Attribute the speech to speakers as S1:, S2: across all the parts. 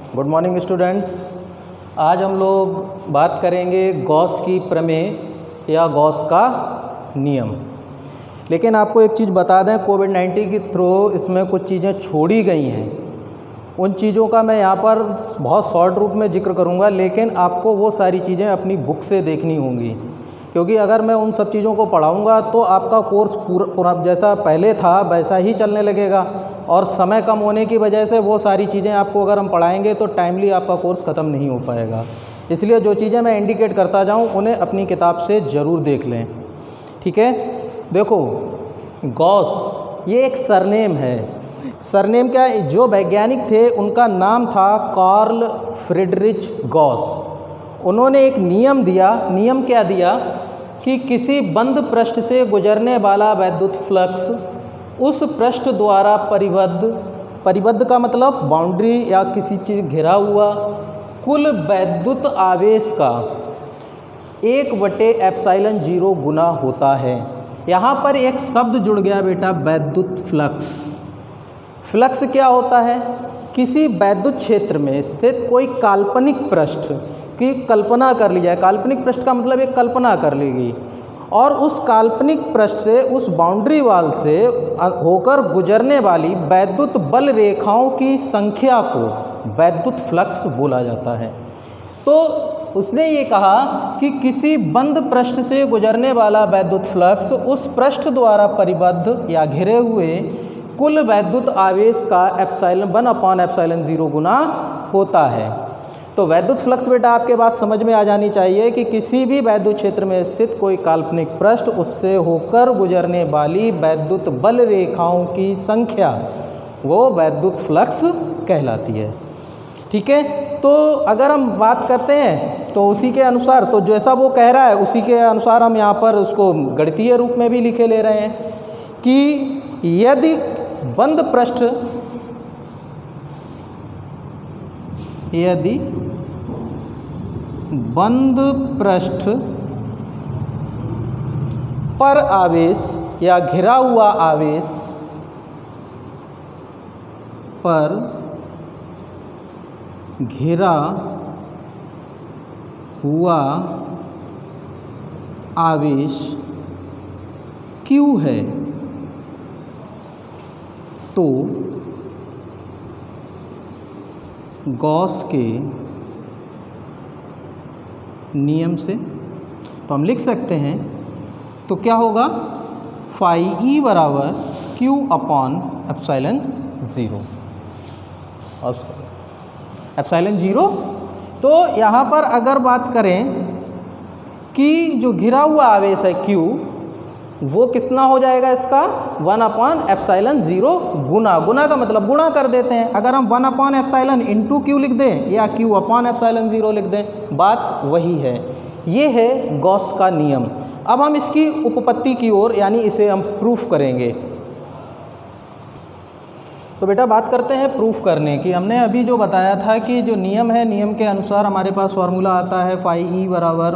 S1: Good morning students. आज हम लोग बात करेंगे गॉस की प्रमेय या गॉस का नियम। लेकिन आपको एक चीज़ बता दें, कोविड-19 के थ्रू इसमें कुछ चीज़ें छोड़ी गई हैं। उन चीज़ों का मैं यहाँ पर बहुत शॉर्ट रूप में जिक्र करूँगा, लेकिन आपको वो सारी चीज़ें अपनी बुक से देखनी होंगी, क्योंकि अगर मैं उन सब चीज़ों को पढ़ाऊँगा तो आपका कोर्स पूरा जैसा पहले था वैसा ही चलने लगेगा, और समय कम होने की वजह से वो सारी चीज़ें आपको अगर हम पढ़ाएंगे तो टाइमली आपका कोर्स ख़त्म नहीं हो पाएगा। इसलिए जो चीज़ें मैं इंडिकेट करता जाऊँ उन्हें अपनी किताब से ज़रूर देख लें, ठीक है। देखो, गॉस ये एक सरनेम है। सरनेम क्या है? जो वैज्ञानिक थे उनका नाम था कार्ल फ्रिडरिच गॉस। उन्होंने एक नियम दिया। नियम क्या दिया कि किसी बंद पृष्ठ से गुजरने वाला वैद्युत फ्लक्स उस पृष्ठ द्वारा परिबद्ध का मतलब बाउंड्री या किसी चीज़ घिरा हुआ कुल वैद्युत आवेश का 1/ε0 गुना होता है। यहाँ पर एक शब्द जुड़ गया बेटा, वैद्युत फ्लक्स। फ्लक्स क्या होता है? किसी वैद्युत क्षेत्र में स्थित कोई काल्पनिक पृष्ठ की कल्पना कर ली जाए। काल्पनिक पृष्ठ का मतलब एक कल्पना कर ली गई, और उस काल्पनिक पृष्ठ से, उस बाउंड्री वाल से होकर गुजरने वाली वैद्युत बल रेखाओं की संख्या को वैद्युत फ्लक्स बोला जाता है। तो उसने ये कहा कि किसी बंद पृष्ठ से गुजरने वाला वैद्युत फ्लक्स उस पृष्ठ द्वारा परिबद्ध या घिरे हुए कुल वैद्युत आवेश का 1/ε0 गुना होता है। तो वैद्युत फ्लक्स बेटा आपके बात समझ में आ जानी चाहिए कि किसी भी वैद्युत क्षेत्र में स्थित कोई काल्पनिक पृष्ठ, उससे होकर गुजरने वाली वैद्युत बल रेखाओं की संख्या वो वैद्युत फ्लक्स कहलाती है, ठीक है। तो अगर हम बात करते हैं तो उसी के अनुसार, तो जैसा वो कह रहा है उसी के अनुसार हम यहाँ पर उसको गणितीय रूप में भी लिखे ले रहे हैं कि यदि बंद पृष्ठ पर आवेश या घिरा हुआ आवेश पर घिरा हुआ आवेश Q है, तो गॉस के नियम से तो हम लिख सकते हैं, तो क्या होगा, φE बराबर Q/ε0 और ε0। तो यहाँ पर अगर बात करें कि जो घिरा हुआ आवेश है Q, वो कितना हो जाएगा इसका 1/ε0 गुना का मतलब गुणा कर देते हैं। अगर हम 1/ε इंटू Q लिख दें या Q/ε0 लिख दें, बात वही है। ये है गॉस का नियम। अब हम इसकी उपपत्ति की ओर, यानी इसे हम प्रूफ करेंगे। तो बेटा बात करते हैं प्रूफ करने की। हमने अभी जो बताया था कि जो नियम है, नियम के अनुसार हमारे पास फार्मूला आता है φE बराबर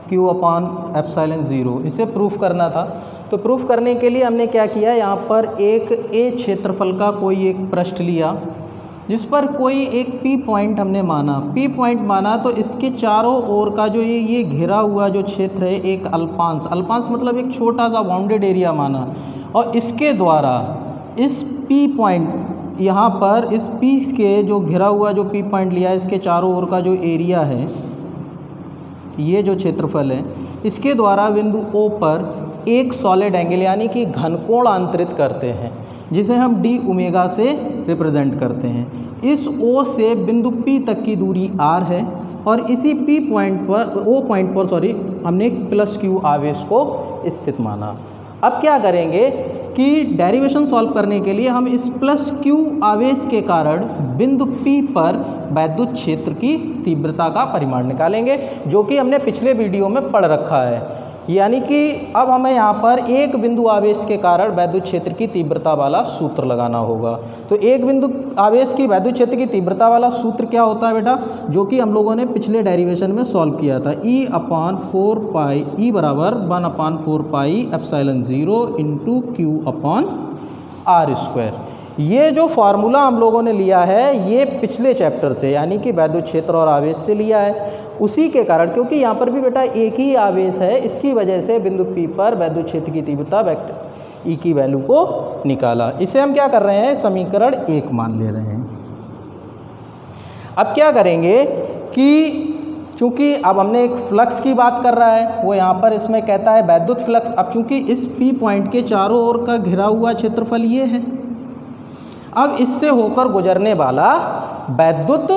S1: Q/ε0। इसे प्रूफ करना था। तो प्रूफ करने के लिए हमने क्या किया, यहाँ पर एक A क्षेत्रफल का कोई एक पृष्ठ लिया, जिस पर कोई एक P पॉइंट हमने माना। P पॉइंट माना तो इसके चारों ओर का जो ये घिरा हुआ जो क्षेत्र है, एक अल्पांश मतलब एक छोटा सा बाउंडेड एरिया माना, और इसके द्वारा इस P पॉइंट, यहाँ पर इस P के जो घिरा हुआ जो P पॉइंट लिया है, इसके चारों ओर का जो एरिया है, ये जो क्षेत्रफल है, इसके द्वारा बिंदु O पर एक सॉलिड एंगल यानी कि घनकोण अंतरित करते हैं, जिसे हम d ओमेगा से रिप्रेजेंट करते हैं। इस O से बिंदु P तक की दूरी r है, और इसी P पॉइंट पर, O पॉइंट पर हमने +Q आवेश को स्थित माना। अब क्या करेंगे कि डेरिवेशन सॉल्व करने के लिए हम इस +Q आवेश के कारण बिंदु P पर वैद्युत क्षेत्र की तीव्रता का परिमाण निकालेंगे, जो कि हमने पिछले वीडियो में पढ़ रखा है। यानी कि अब हमें यहाँ पर एक बिंदु आवेश के कारण वैद्युत क्षेत्र की तीव्रता वाला सूत्र लगाना होगा। तो एक बिंदु आवेश की वैद्युत क्षेत्र की तीव्रता वाला सूत्र क्या होता है बेटा, जो कि हम लोगों ने पिछले डेरिवेशन में सॉल्व किया था। E बराबर 1/4πε0 × Q/r²। ये जो फार्मूला हम लोगों ने लिया है ये पिछले चैप्टर से, यानी कि वैद्युत क्षेत्र और आवेश से लिया है। उसी के कारण, क्योंकि यहाँ पर भी बेटा एक ही आवेश है, इसकी वजह से बिंदु P पर वैद्युत क्षेत्र की तीव्रता वेक्टर E की वैल्यू को निकाला। इसे हम क्या कर रहे हैं, समीकरण 1 मान ले रहे हैं। अब क्या करेंगे कि चूँकि अब हमने एक फ्लक्स की बात कर रहा है, वो यहाँ पर इसमें कहता है वैद्युत फ्लक्स। अब चूँकि इस P पॉइंट के चारों ओर का घिरा हुआ क्षेत्रफल ये है, अब इससे होकर गुजरने वाला वैद्युत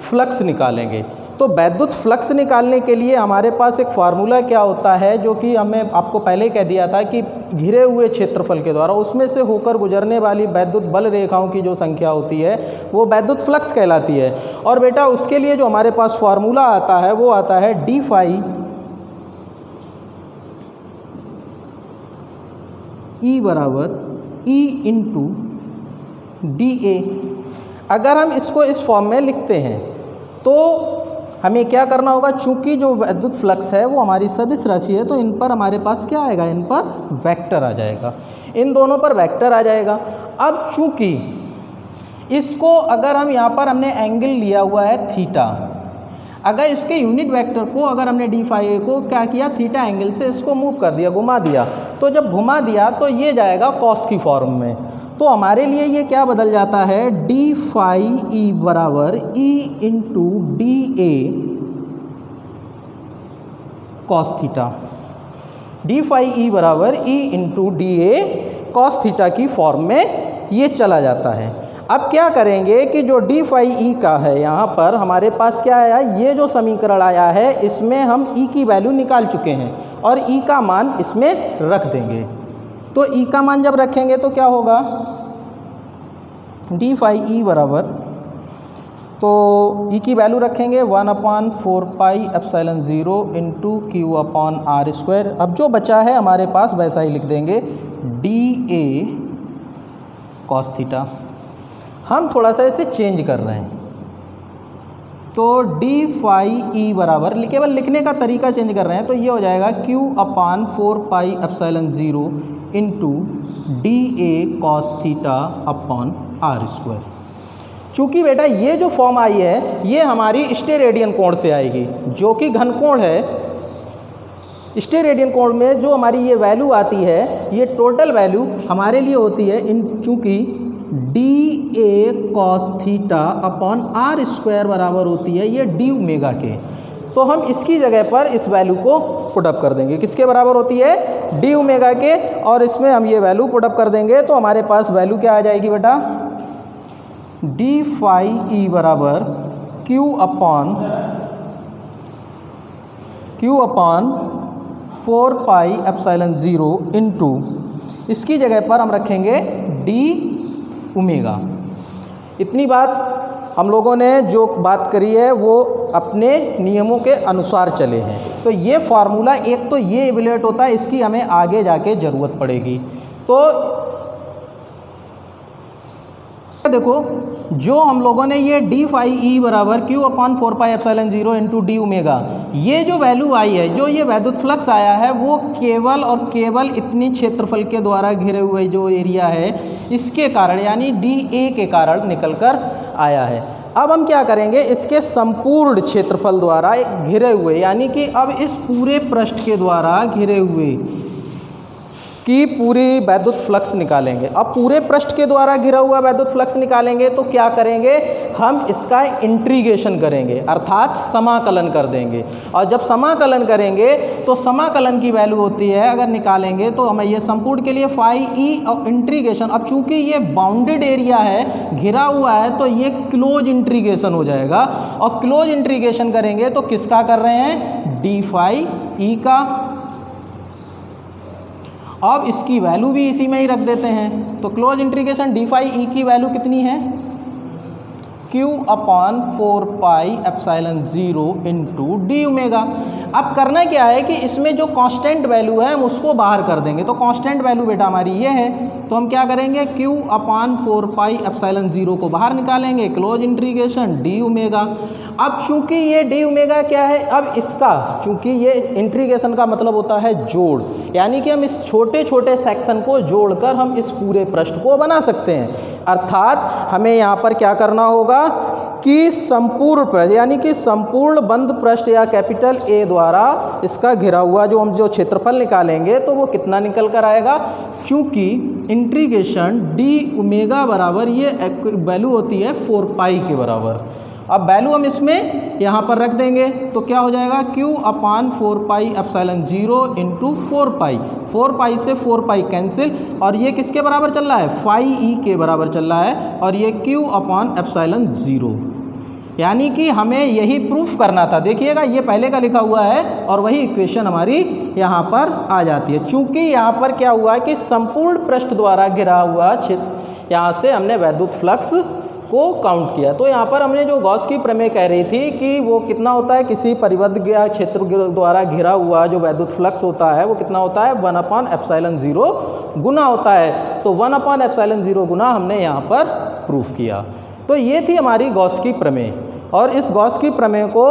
S1: फ्लक्स निकालेंगे। तो वैद्युत फ्लक्स निकालने के लिए हमारे पास एक फार्मूला क्या होता है, जो कि हमें आपको पहले कह दिया था कि घिरे हुए क्षेत्रफल के द्वारा उसमें से होकर गुजरने वाली वैद्युत बल रेखाओं की जो संख्या होती है वो वैद्युत फ्लक्स कहलाती है। और बेटा उसके लिए जो हमारे पास फार्मूला आता है वो आता है डी फाई ई बराबर ई इंटू डी ए। अगर हम इसको इस फॉर्म में लिखते हैं तो हमें क्या करना होगा, चूंकि जो विद्युत फ्लक्स है वो हमारी सदिश राशि है, तो इन पर हमारे पास क्या आएगा, इन पर वेक्टर आ जाएगा, इन दोनों पर वेक्टर आ जाएगा। अब चूंकि इसको अगर हम यहाँ पर हमने एंगल लिया हुआ है थीटा, अगर इसके यूनिट वेक्टर को अगर हमने डी फाई ए को क्या किया, थीटा एंगल से इसको मूव कर दिया, घुमा दिया, तो जब घुमा दिया तो ये जाएगा कॉस की फॉर्म में। तो हमारे लिए ये क्या बदल जाता है, डी फाई ई बराबर ई इंटू डी ए cos theta. D phi E बराबर ई इंटू डी ए कॉस थीटा की फॉर्म में ये चला जाता है। अब क्या करेंगे कि जो डी फाई ई का है यहाँ पर हमारे पास क्या आया, ये जो समीकरण आया है इसमें हम ई की वैल्यू निकाल चुके हैं और ई का मान इसमें रख देंगे। तो ई का मान जब रखेंगे तो क्या होगा, डी फाई ई बराबर, तो ई की वैल्यू रखेंगे 1/4 pi epsilon 0 into q upon r square. अब जो बचा है हमारे पास वैसा ही लिख देंगे, डी ए कॉस थीटा। हम थोड़ा सा इसे चेंज कर रहे हैं, तो डी फाई ई बराबर केवल लिखने का तरीका चेंज कर रहे हैं, तो ये हो जाएगा Q/4 pi epsilon 0 into d ए cos theta upon r square. चूँकि बेटा ये जो फॉर्म आई है ये हमारी स्टेरेडियन कोण से आएगी, जो कि घन कोण है। स्टेरेडियन कोण में जो हमारी ये वैल्यू आती है, ये टोटल वैल्यू हमारे लिए होती है चूँकि डी ए cos theta upon r square बराबर होती है ये डी ओमेगा के। तो हम इसकी जगह पर इस वैल्यू को पुट अप कर देंगे, किसके बराबर होती है, डी ओमेगा के, और इसमें हम ये वैल्यू पुट अप कर देंगे तो हमारे पास वैल्यू क्या आ जाएगी बेटा, डी फाई ई बराबर Q upon 4 pi epsilon 0 into, इसकी जगह पर हम रखेंगे डी ओमेगा। इतनी बात हम लोगों ने जो बात करी है वो अपने नियमों के अनुसार चले हैं। तो ये फार्मूला एक तो ये इवैल्यूएट होता है, इसकी हमें आगे जाके ज़रूरत पड़ेगी। तो देखो जो हम लोगों ने ये डी फाई ई बराबर Q/4 pi epsilon 0 into d omega, ये जो वैल्यू आई है, जो ये वैद्युत फ्लक्स आया है वो केवल और केवल इतनी क्षेत्रफल के द्वारा घिरे हुए जो एरिया है इसके कारण, यानी डी ए के कारण निकल कर आया है। अब हम क्या करेंगे, इसके संपूर्ण क्षेत्रफल द्वारा घिरे हुए, यानी कि अब इस पूरे पृष्ठ के द्वारा घिरे हुए की पूरी वैद्युत फ्लक्स निकालेंगे। अब पूरे पृष्ठ के द्वारा घिरा हुआ वैद्युत फ्लक्स निकालेंगे तो क्या करेंगे, हम इसका इंटीग्रेशन करेंगे, अर्थात समाकलन कर देंगे। और जब समाकलन करेंगे तो समाकलन की वैल्यू होती है, अगर निकालेंगे तो हमें ये संपूर्ण के लिए फाई ई और इंटीग्रेशन, अब चूंकि ये बाउंडेड एरिया है, घिरा हुआ है, तो ये क्लोज इंटीग्रेशन हो जाएगा। और क्लोज इंटीग्रेशन करेंगे तो किसका कर रहे हैं, डी फाई ई का। अब इसकी वैल्यू भी इसी में ही रख देते हैं, तो close integration d phi e की वैल्यू कितनी है, Q upon 4 pi epsilon 0 into d omega. अब करना क्या है कि इसमें जो कांस्टेंट वैल्यू है हम उसको बाहर कर देंगे। तो कांस्टेंट वैल्यू बेटा हमारी ये है, तो हम क्या करेंगे, Q अपॉन 4 पाई एप्सिलॉन 0 को बाहर निकालेंगे, क्लोज इंटीग्रेशन डी ओमेगा। अब चूंकि ये डी ओमेगा क्या है, अब इसका चूंकि ये इंटीग्रेशन का मतलब होता है जोड़, यानी कि हम इस छोटे छोटे सेक्शन को जोड़कर हम इस पूरे पृष्ठ को बना सकते हैं। अर्थात हमें यहाँ पर क्या करना होगा कि संपूर्ण पृष्ठ यानी कि संपूर्ण बंद पृष्ठ या कैपिटल ए द्वारा इसका घिरा हुआ जो हम क्षेत्रफल निकालेंगे तो वो कितना निकल कर आएगा, क्योंकि इंटीग्रेशन डी ओमेगा बराबर ये वैल्यू होती है 4 पाई के बराबर। अब वैल्यू हम इसमें यहाँ पर रख देंगे तो क्या हो जाएगा, Q upon 4 pi epsilon 0 into 4 पाई, 4 पाई से 4 पाई कैंसिल, और ये किसके बराबर चल रहा है, फाई ई के बराबर चल रहा है, और ये Q अपॉन एप्सिलॉन 0। यानी कि हमें यही प्रूफ करना था। देखिएगा ये पहले का लिखा हुआ है और वही इक्वेशन हमारी यहाँ पर आ जाती है। चूँकि यहाँ पर क्या हुआ है कि संपूर्ण पृष्ठ द्वारा घिरा हुआ क्षेत्र, यहाँ से हमने वैद्युत फ्लक्स को काउंट किया। तो यहाँ पर हमने जो गॉस की प्रमेय कह रही थी कि वो कितना होता है, किसी परिबद्ध क्षेत्र द्वारा घिरा हुआ जो वैद्युत फ्लक्स होता है वो कितना होता है, 1 अपॉन एप्सिलॉन 0 गुना होता है। तो 1 अपॉन एप्सिलॉन 0 गुना हमने यहाँ पर प्रूफ किया। तो ये थी हमारी गॉस की प्रमेय, और इस गॉस की प्रमेय को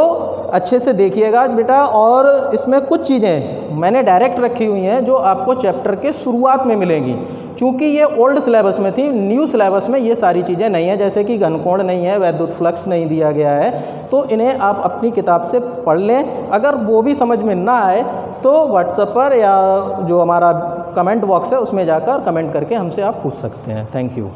S1: अच्छे से देखिएगा बेटा, और इसमें कुछ चीज़ें मैंने डायरेक्ट रखी हुई हैं जो आपको चैप्टर के शुरुआत में मिलेंगी। चूँकि ये ओल्ड सिलेबस में थी, न्यू सिलेबस में ये सारी चीज़ें नहीं हैं, जैसे कि घनकोण नहीं है, वैद्युत फ्लक्स नहीं दिया गया है, तो इन्हें आप अपनी किताब से पढ़ लें। अगर वो भी समझ में ना आए तो व्हाट्सएप पर या जो हमारा कमेंट बॉक्स है उसमें जाकर कमेंट करके हमसे आप पूछ सकते हैं। Thank you.